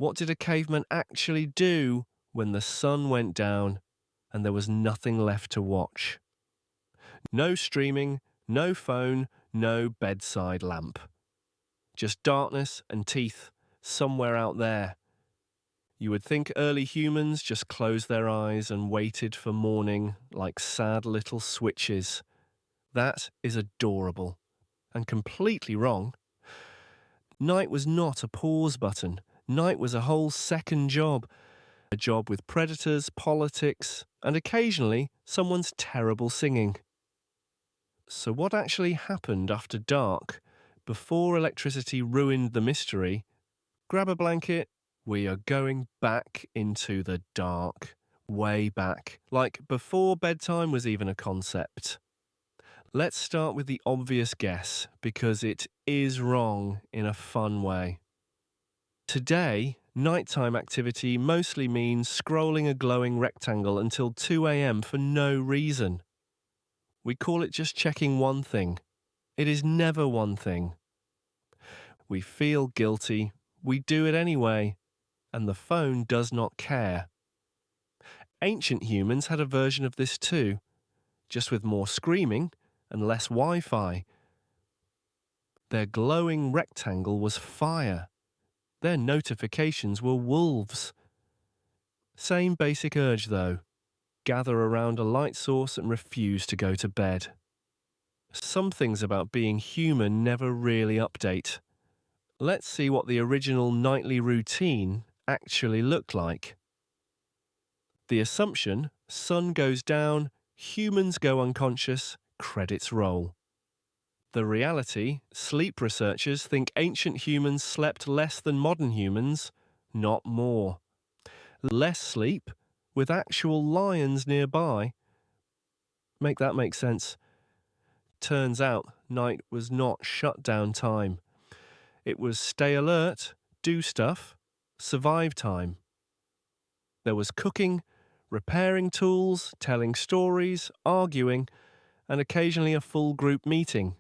What did a caveman actually do when the sun went down and there was nothing left to watch? No streaming, no phone, no bedside lamp. Just darkness and teeth somewhere out there. You would think early humans just closed their eyes and waited for morning like sad little switches. That is adorable and completely wrong. Night was not a pause button. Night was a whole second job. A job with predators, politics, and occasionally someone's terrible singing. So what actually happened after dark, before electricity ruined the mystery? Grab a blanket. We are going back into the dark. Way back. Like before bedtime was even a concept. Let's start with the obvious guess, because it is wrong in a fun way. Today, nighttime activity mostly means scrolling a glowing rectangle until 2 a.m. for no reason. We call it just checking one thing. It is never one thing. We feel guilty, we do it anyway, and the phone does not care. Ancient humans had a version of this too, just with more screaming and less Wi-Fi. Their glowing rectangle was fire. Their notifications were wolves. Same basic urge though. Gather around a light source and refuse to go to bed. Some things about being human never really update. Let's see what the original nightly routine actually looked like. The assumption, sun goes down, humans go unconscious, credits roll. The reality, sleep researchers think ancient humans slept less than modern humans, not more. Less sleep, with actual lions nearby. Make that make sense. Turns out, night was not shutdown time. It was stay alert, do stuff, survive time. There was cooking, repairing tools, telling stories, arguing, and occasionally a full group meeting.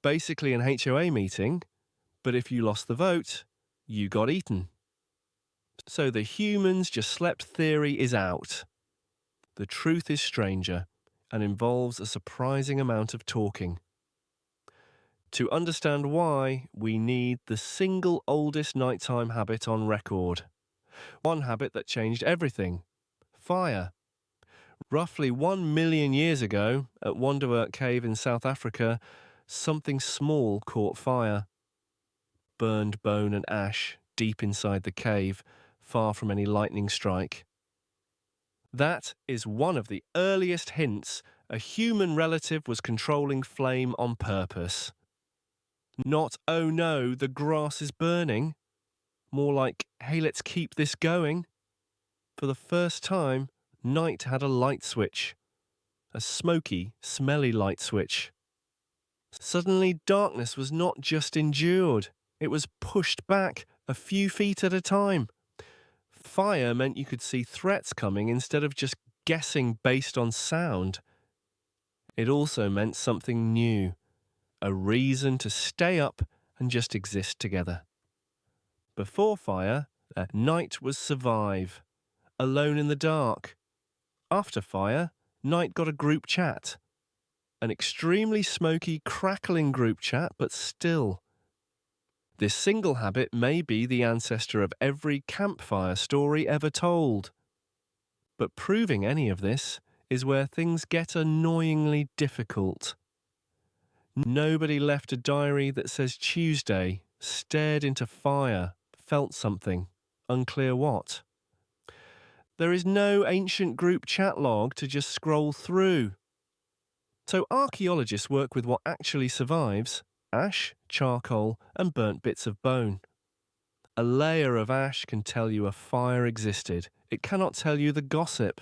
Basically an HOA meeting, but if you lost the vote, you got eaten. So the humans just slept theory is out. The truth is stranger and involves a surprising amount of talking. To understand why, we need the single oldest nighttime habit on record. One habit that changed everything. Fire. Roughly 1 million years ago, at Wonderwerk Cave in South Africa, something small caught fire. Burned bone and ash deep inside the cave, far from any lightning strike. That is one of the earliest hints a human relative was controlling flame on purpose. Not, oh no, the grass is burning. More like, hey, let's keep this going. For the first time, night had a light switch. A smoky, smelly light switch. Suddenly, darkness was not just endured, it was pushed back a few feet at a time. Fire meant you could see threats coming instead of just guessing based on sound. It also meant something new, a reason to stay up and just exist together. Before fire, night was survive, alone in the dark. After fire, night got a group chat. An extremely smoky, crackling group chat, but still. This single habit may be the ancestor of every campfire story ever told. But proving any of this is where things get annoyingly difficult. Nobody left a diary that says Tuesday, stared into fire, felt something, unclear what. There is no ancient group chat log to just scroll through. So archaeologists work with what actually survives: ash, charcoal, and burnt bits of bone. A layer of ash can tell you a fire existed. It cannot tell you the gossip.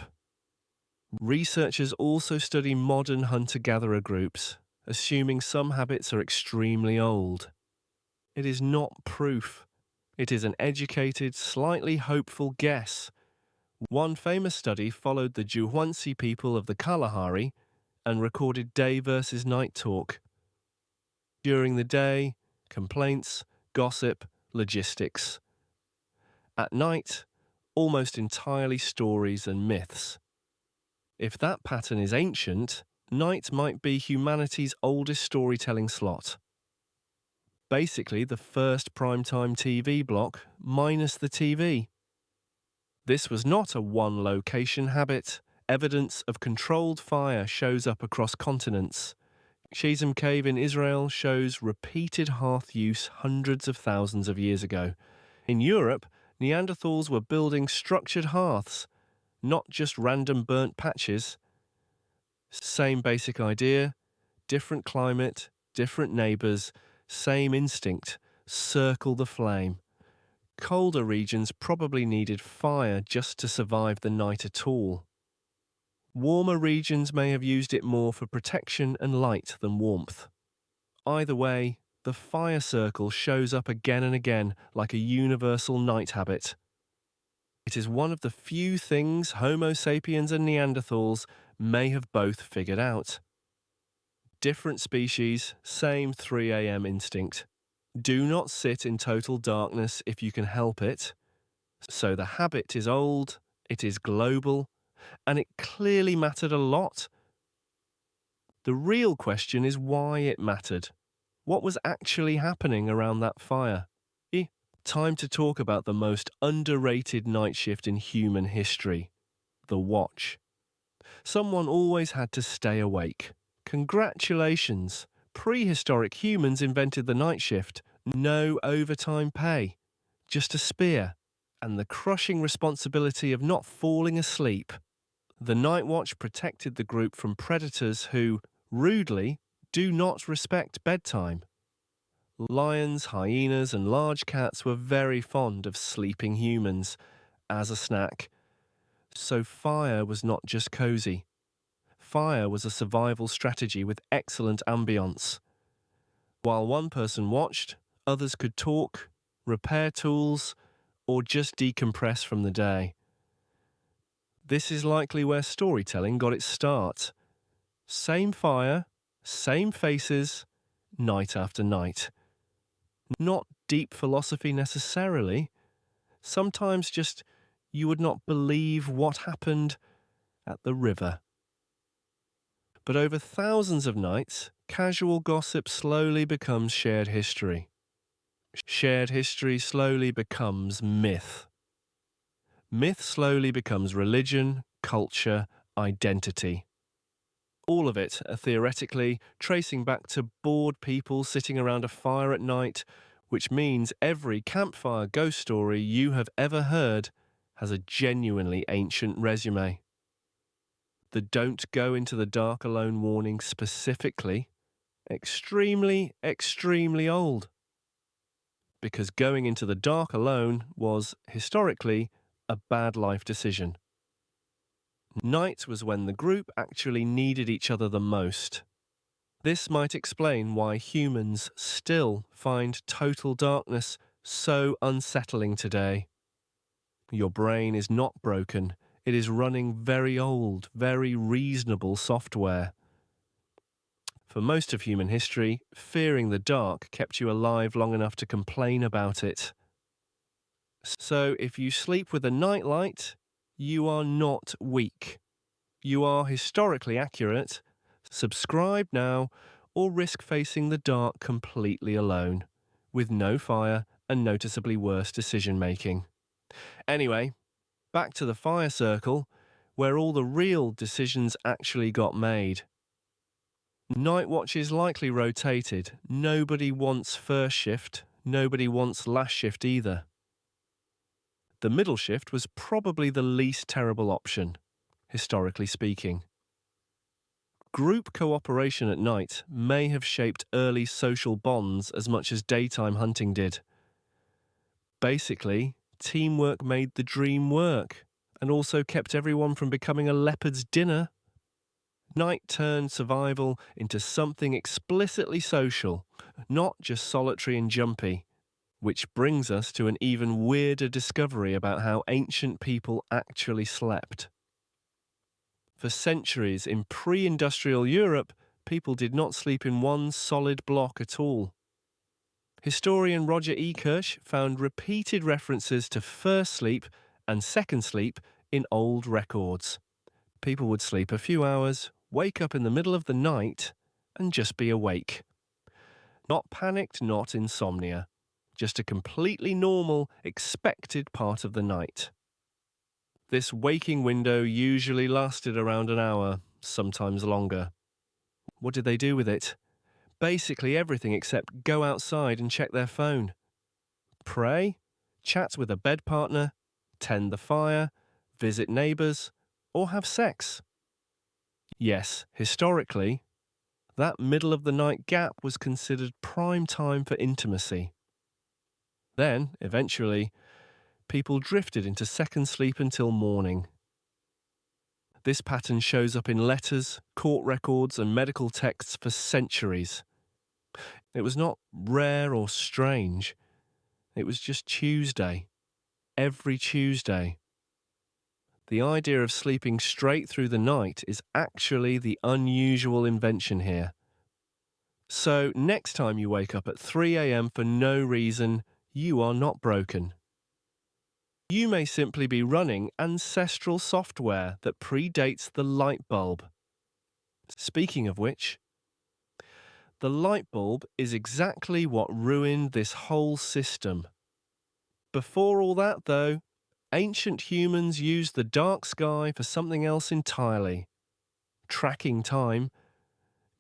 Researchers also study modern hunter-gatherer groups, assuming some habits are extremely old. It is not proof. It is an educated, slightly hopeful guess. One famous study followed the Juhwansi people of the Kalahari and recorded day versus night talk. During the day, complaints, gossip, logistics. At night, almost entirely stories and myths. If that pattern is ancient, night might be humanity's oldest storytelling slot. Basically, the first primetime TV block minus the TV. This was not a one-location habit. Evidence of controlled fire shows up across continents. Shizim Cave in Israel shows repeated hearth use hundreds of thousands of years ago. In Europe, Neanderthals were building structured hearths, not just random burnt patches. Same basic idea, different climate, different neighbours, same instinct, circle the flame. Colder regions probably needed fire just to survive the night at all. Warmer regions may have used it more for protection and light than warmth. Either way, the fire circle shows up again and again like a universal night habit. It is one of the few things Homo sapiens and Neanderthals may have both figured out. Different species, same 3 a.m. instinct. Do not sit in total darkness if you can help it. So the habit is old, it is global, and it clearly mattered a lot. The real question is why it mattered. What was actually happening around that fire? Time to talk about the most underrated night shift in human history, the watch. Someone always had to stay awake. Congratulations! Prehistoric humans invented the night shift. No overtime pay, just a spear, and the crushing responsibility of not falling asleep. The night watch protected the group from predators who, rudely, do not respect bedtime. Lions, hyenas, and large cats were very fond of sleeping humans as a snack. So fire was not just cozy. Fire was a survival strategy with excellent ambience. While one person watched, others could talk, repair tools, or just decompress from the day. This is likely where storytelling got its start. Same fire, same faces, night after night. Not deep philosophy necessarily. Sometimes just you would not believe what happened at the river. But over thousands of nights, casual gossip slowly becomes shared history. Shared history slowly becomes myth. Myth slowly becomes religion, culture, identity. All of it, theoretically, tracing back to bored people sitting around a fire at night, which means every campfire ghost story you have ever heard has a genuinely ancient resume. The don't go into the dark alone warning specifically, extremely, extremely old. Because going into the dark alone was, historically, a bad life decision. Night was when the group actually needed each other the most. This might explain why humans still find total darkness so unsettling today. Your brain is not broken. It is running very old, very reasonable software. For most of human history, fearing the dark kept you alive long enough to complain about it. So if you sleep with a nightlight, you are not weak. You are historically accurate. Subscribe now, or risk facing the dark completely alone, with no fire and noticeably worse decision-making. Anyway, back to the fire circle, where all the real decisions actually got made. Night watches likely rotated. Nobody wants first shift, nobody wants last shift either. The middle shift was probably the least terrible option, historically speaking. Group cooperation at night may have shaped early social bonds as much as daytime hunting did. Basically, teamwork made the dream work, and also kept everyone from becoming a leopard's dinner. Night turned survival into something explicitly social, not just solitary and jumpy. Which brings us to an even weirder discovery about how ancient people actually slept. For centuries in pre-industrial Europe, people did not sleep in one solid block at all. Historian Roger E. Kirsch found repeated references to first sleep and second sleep in old records. People would sleep a few hours, wake up in the middle of the night, and just be awake. Not panicked, not insomnia. Just a completely normal, expected part of the night. This waking window usually lasted around an hour, sometimes longer. What did they do with it? Basically everything except go outside and check their phone. Pray, chat with a bed partner, tend the fire, visit neighbours, or have sex. Yes, historically, that middle of the night gap was considered prime time for intimacy. Then, eventually, people drifted into second sleep until morning. This pattern shows up in letters, court records, and medical texts for centuries. It was not rare or strange. It was just Tuesday. Every Tuesday. The idea of sleeping straight through the night is actually the unusual invention here. So, next time you wake up at 3 a.m. for no reason, you are not broken. You may simply be running ancestral software that predates the light bulb. Speaking of which, the light bulb is exactly what ruined this whole system. Before all that, though, ancient humans used the dark sky for something else entirely. Tracking time.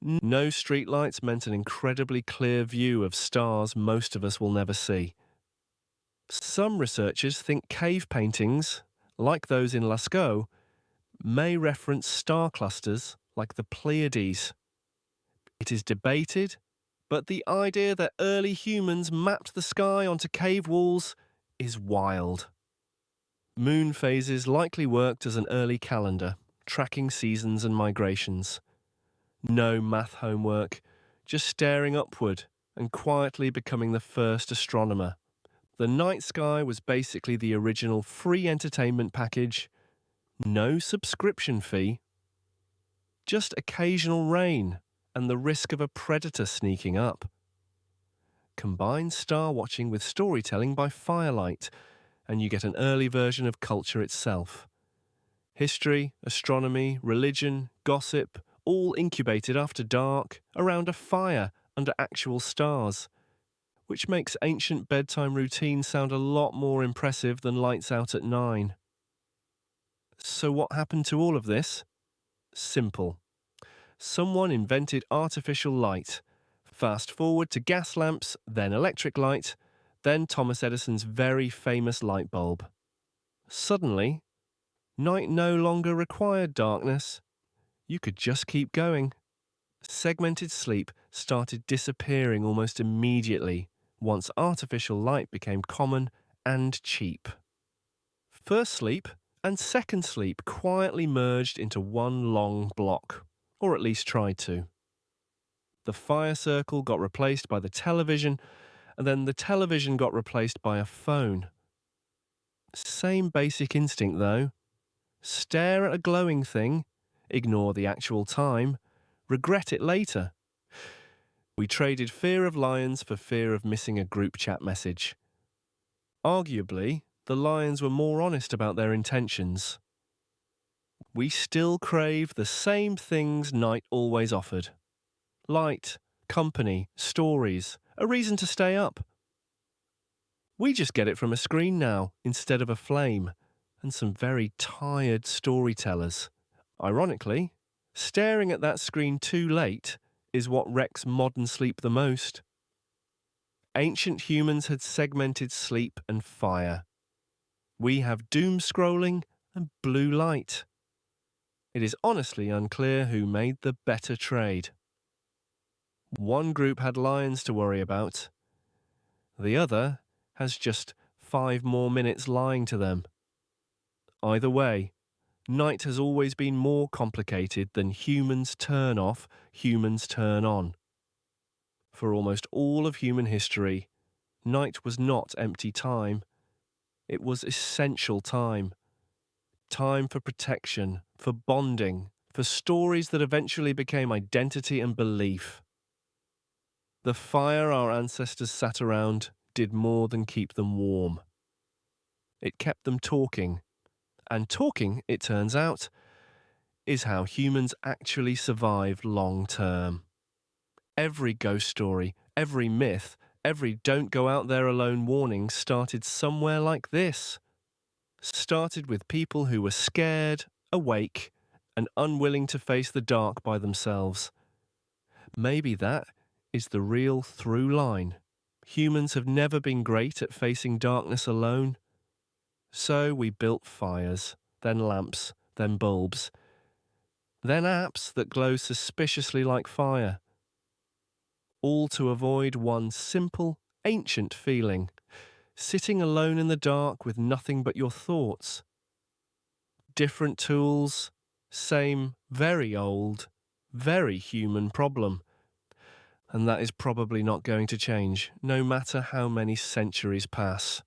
No streetlights meant an incredibly clear view of stars most of us will never see. Some researchers think cave paintings, like those in Lascaux, may reference star clusters like the Pleiades. It is debated, but the idea that early humans mapped the sky onto cave walls is wild. Moon phases likely worked as an early calendar, tracking seasons and migrations. No math homework, just staring upward and quietly becoming the first astronomer. The night sky was basically the original free entertainment package. No subscription fee. Just occasional rain and the risk of a predator sneaking up. Combine star watching with storytelling by firelight, and you get an early version of culture itself. History, astronomy, religion, gossip, all incubated after dark, around a fire, under actual stars, which makes ancient bedtime routines sound a lot more impressive than lights out at 9. So what happened to all of this? Simple. Someone invented artificial light. Fast forward to gas lamps, then electric light, then Thomas Edison's very famous light bulb. Suddenly, night no longer required darkness. You could just keep going. Segmented sleep started disappearing almost immediately once artificial light became common and cheap. First sleep and second sleep quietly merged into one long block, or at least tried to. The fire circle got replaced by the television, and then the television got replaced by a phone. Same basic instinct though. Stare at a glowing thing, ignore the actual time, regret it later. We traded fear of lions for fear of missing a group chat message. Arguably, the lions were more honest about their intentions. We still crave the same things night always offered. Light, company, stories, a reason to stay up. We just get it from a screen now, instead of a flame, and some very tired storytellers. Ironically, staring at that screen too late is what wrecks modern sleep the most. Ancient humans had segmented sleep and fire. We have doomscrolling and blue light. It is honestly unclear who made the better trade. One group had lions to worry about. The other has just 5 more minutes lying to them. Either way, night has always been more complicated than humans turn off, humans turn on. For almost all of human history, night was not empty time. It was essential time. Time for protection, for bonding, for stories that eventually became identity and belief. The fire our ancestors sat around did more than keep them warm. It kept them talking. And talking, it turns out, is how humans actually survive long term. Every ghost story, every myth, every don't go out there alone warning started somewhere like this. Started with people who were scared, awake, and unwilling to face the dark by themselves. Maybe that is the real through line. Humans have never been great at facing darkness alone. So we built fires, then lamps, then bulbs, then apps that glow suspiciously like fire. All to avoid one simple, ancient feeling, sitting alone in the dark with nothing but your thoughts. Different tools, same, very old, very human problem. And that is probably not going to change, no matter how many centuries pass.